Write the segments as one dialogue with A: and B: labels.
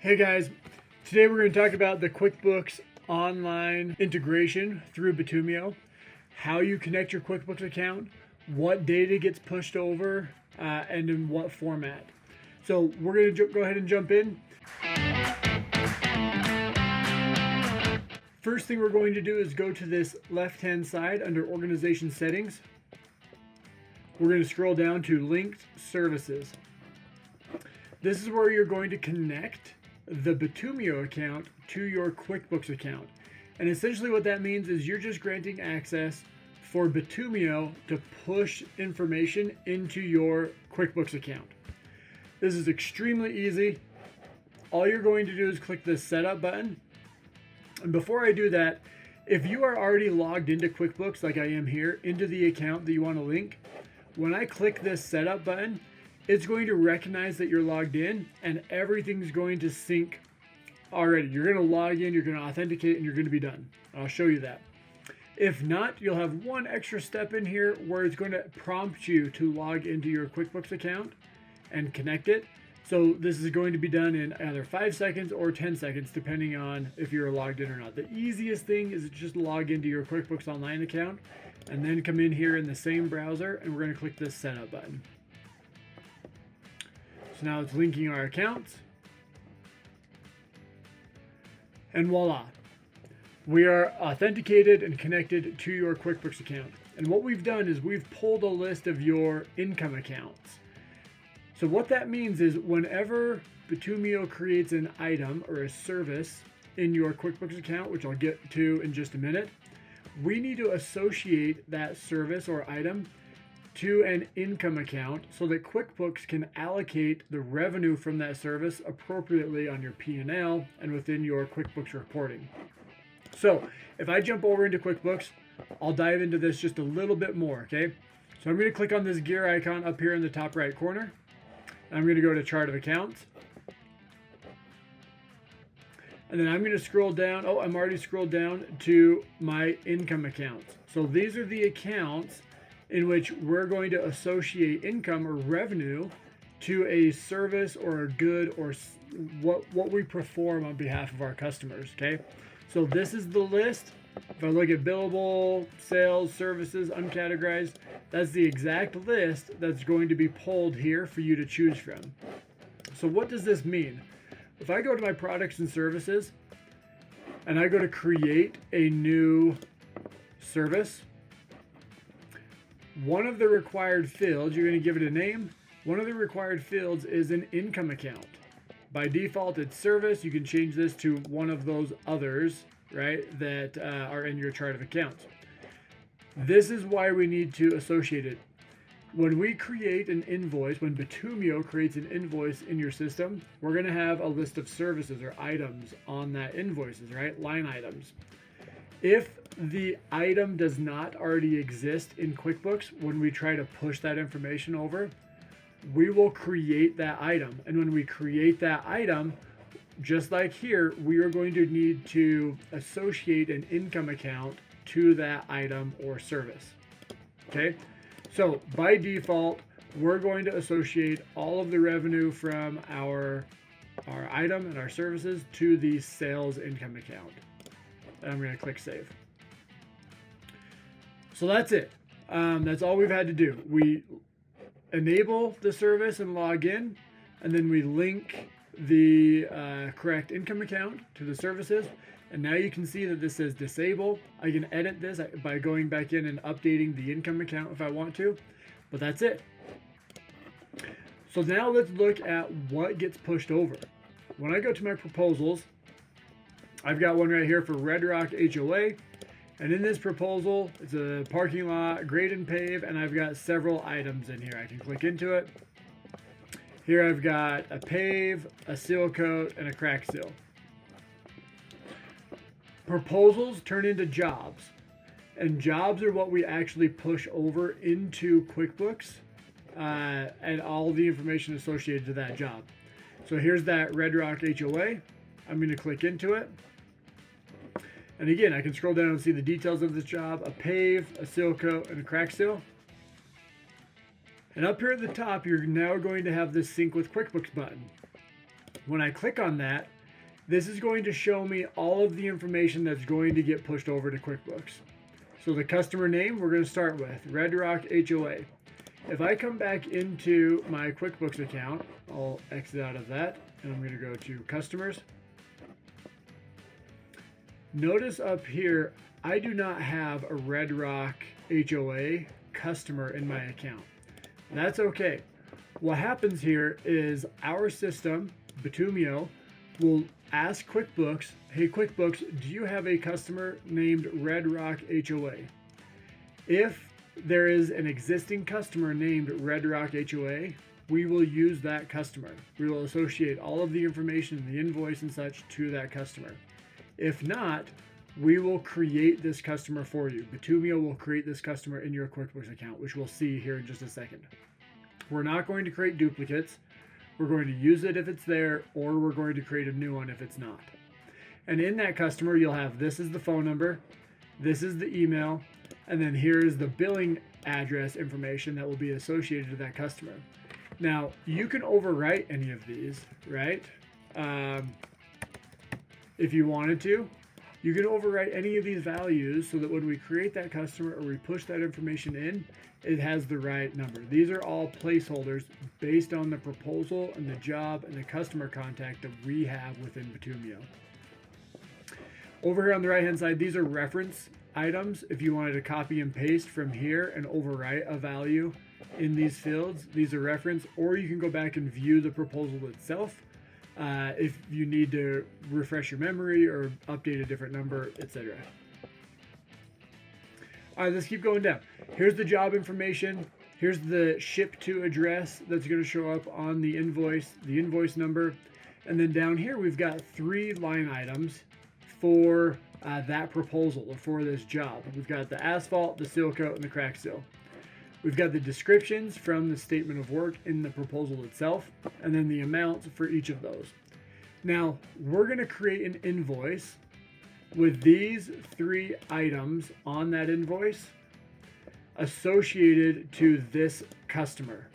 A: Hey guys, today we're going to talk about the QuickBooks Online integration through Bitumio, how you connect your QuickBooks account, what data gets pushed over, and in what format. So we're going to go ahead and jump in. First thing we're going to do is go to this left-hand side under Organization Settings. We're going to scroll down to Linked Services. This is where you're going to connect the Bitumio account to your QuickBooks account. And essentially what that means is you're just granting access for Bitumio to push information into your QuickBooks account. This is extremely easy. All you're going to do is click the Setup button. And before I do that, if you are already logged into QuickBooks like I am here, into the account that you want to link, when I click this Setup button, it's going to recognize that you're logged in and everything's going to sync already. You're going to log in, you're going to authenticate, and you're going to be done. I'll show you that. If not, you'll have one extra step in here where it's going to prompt you to log into your QuickBooks account and connect it. So this is going to be done in either 5 seconds or 10 seconds, depending on if you're logged in or not. The easiest thing is just log into your QuickBooks Online account and then come in here in the same browser and we're going to click this Setup button. So now it's linking our accounts. And voila. We are authenticated and connected to your QuickBooks account. And what we've done is we've pulled a list of your income accounts. So what that means is whenever Bitumio creates an item or a service in your QuickBooks account, which I'll get to in just a minute, we need to associate that service or item to an income account so that QuickBooks can allocate the revenue from that service appropriately on your P&L and within your QuickBooks reporting. So if I jump over into QuickBooks, I'll dive into this just a little bit more, okay? So I'm going to click on this gear icon up here in the top right corner. I'm going to go to Chart of Accounts. And then I'm going to scroll down. Oh, I'm already scrolled down to my income accounts. So these are the accounts in which we're going to associate income or revenue to a service or a good or what we perform on behalf of our customers, okay? So this is the list. If I look at billable, sales, services, uncategorized, that's the exact list that's going to be pulled here for you to choose from. So what does this mean? If I go to my products and services and I go to create a new service, one of the required fields, you're going to give it a name. One of the required fields is an income account. By default, it's service. You can change this to one of those others, right, that are in your chart of accounts. This is why we need to associate it. When we create an invoice, when Bitumio creates an invoice in your system, we're going to have a list of services or items on that invoices, right? Line items. If the item does not already exist in QuickBooks, when we try to push that information over, we will create that item. And when we create that item, just like here, we are going to need to associate an income account to that item or service. Okay? So by default, we're going to associate all of the revenue from our item and our services to the sales income account. And I'm going to click Save. So that's it. That's all we've had to do. We enable the service and log in, and then we link the correct income account to the services. And now you can see that this says disable. I can edit this by going back in and updating the income account if I want to, but that's it. So now let's look at what gets pushed over. When I go to my proposals, I've got one right here for Red Rock HOA. And in this proposal, it's a parking lot, grade and pave, and I've got several items in here. I can click into it. Here I've got a pave, a seal coat, and a crack seal. Proposals turn into jobs. And jobs are what we actually push over into QuickBooks and all the information associated to that job. So here's that Red Rock HOA. I'm going to click into it. And again, I can scroll down and see the details of this job, a pave, a seal coat, and a crack seal. And up here at the top, you're now going to have this Sync with QuickBooks button. When I click on that, this is going to show me all of the information that's going to get pushed over to QuickBooks. So the customer name we're going to start with, Red Rock HOA. If I come back into my QuickBooks account, I'll exit out of that and I'm going to go to customers. Notice up here, I do not have a Red Rock HOA customer in my account. That's okay. What happens here is our system, Bitumio, will ask QuickBooks, hey QuickBooks, do you have a customer named Red Rock HOA? If there is an existing customer named Red Rock HOA, we will use that customer. We will associate all of the information, the invoice and such to that customer. If not, we will create this customer for you. Bitumio will create this customer in your QuickBooks account, which we'll see here in just a second. We're not going to create duplicates. We're going to use it if it's there, or we're going to create a new one if it's not. And in that customer, you'll have, this is the phone number, this is the email, and then here is the billing address information that will be associated to that customer. Now, you can overwrite any of these, right? If you wanted to, you can overwrite any of these values so that when we create that customer or we push that information in, it has the right number. These are all placeholders based on the proposal and the job and the customer contact that we have within Bitumio. Over here on the right hand side, these are reference items. If you wanted to copy and paste from here and overwrite a value in these fields, these are reference, or you can go back and view the proposal itself if you need to refresh your memory or update a different number, etc. All right, let's keep going down. Here's the job information. Here's the ship to address that's going to show up on the invoice number. And then down here, we've got 3 line items for that proposal or for this job. We've got the asphalt, the seal coat, and the crack seal. We've got the descriptions from the statement of work in the proposal itself, and then the amounts for each of those. Now, we're going to create an invoice with these 3 items on that invoice associated to this customer.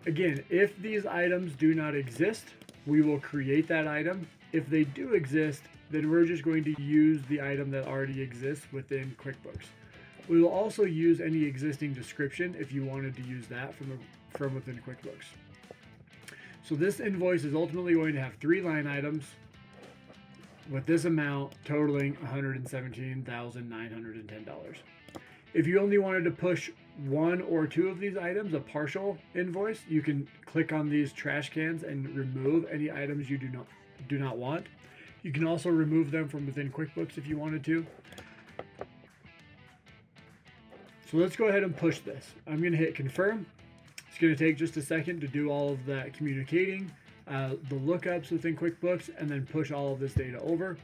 A: Again, if these items do not exist, we will create that item. If they do exist, then we're just going to use the item that already exists within QuickBooks. We will also use any existing description if you wanted to use that from within QuickBooks. So this invoice is ultimately going to have 3 line items with this amount totaling $117,910. If you only wanted to push 1 or 2 of these items, a partial invoice, you can click on these trash cans and remove any items you do not want. You can also remove them from within QuickBooks if you wanted to. So let's go ahead and push this. I'm going to hit confirm. It's going to take just a second to do all of that communicating, the lookups within QuickBooks, and then push all of this data over.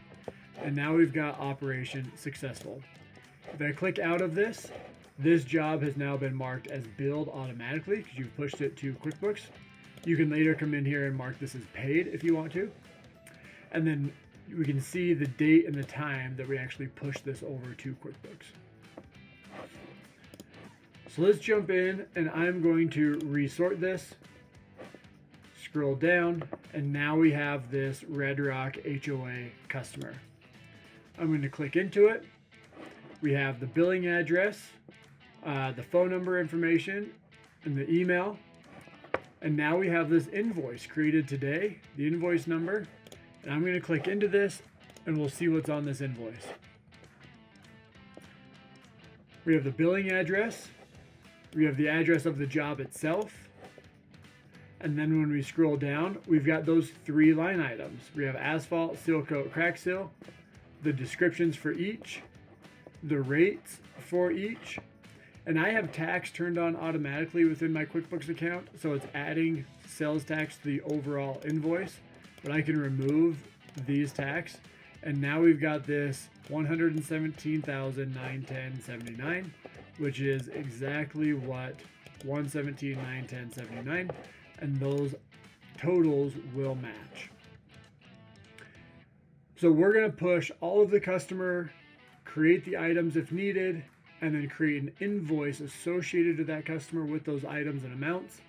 A: And now we've got operation successful. If I click out of this, this job has now been marked as billed automatically because you've pushed it to QuickBooks. You can later come in here and mark this as paid if you want to. And then we can see the date and the time that we actually push this over to QuickBooks. So let's jump in and I'm going to resort this, scroll down, and now we have this Red Rock HOA customer. I'm going to click into it. We have the billing address, the phone number information, and the email. And now we have this invoice created today, the invoice number. And I'm going to click into this and we'll see what's on this invoice. We have the billing address. We have the address of the job itself. And then when we scroll down, we've got those 3 line items. We have asphalt, seal coat, crack seal, the descriptions for each, the rates for each. And I have tax turned on automatically within my QuickBooks account, so it's adding sales tax to the overall invoice. But I can remove these tax. And now we've got this $117,910.79, which is exactly what $117,910.79, and those totals will match. So we're going to push all of the customer, create the items if needed, and then create an invoice associated to that customer with those items and amounts,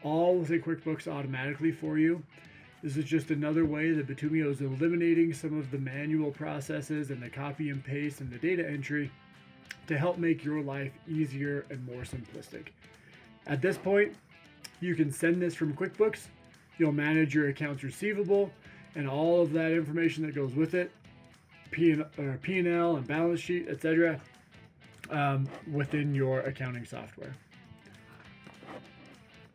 A: all within QuickBooks automatically for you. This is just another way that Bitumio is eliminating some of the manual processes and the copy and paste and the data entry to help make your life easier and more simplistic. At this point, you can send this from QuickBooks. You'll manage your accounts receivable and all of that information that goes with it, P&L and balance sheet, etc., within your accounting software.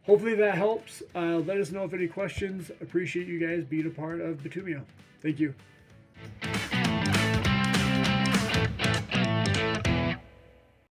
A: Hopefully that helps. Let us know if any questions. Appreciate you guys being a part of Bitumio. Thank you.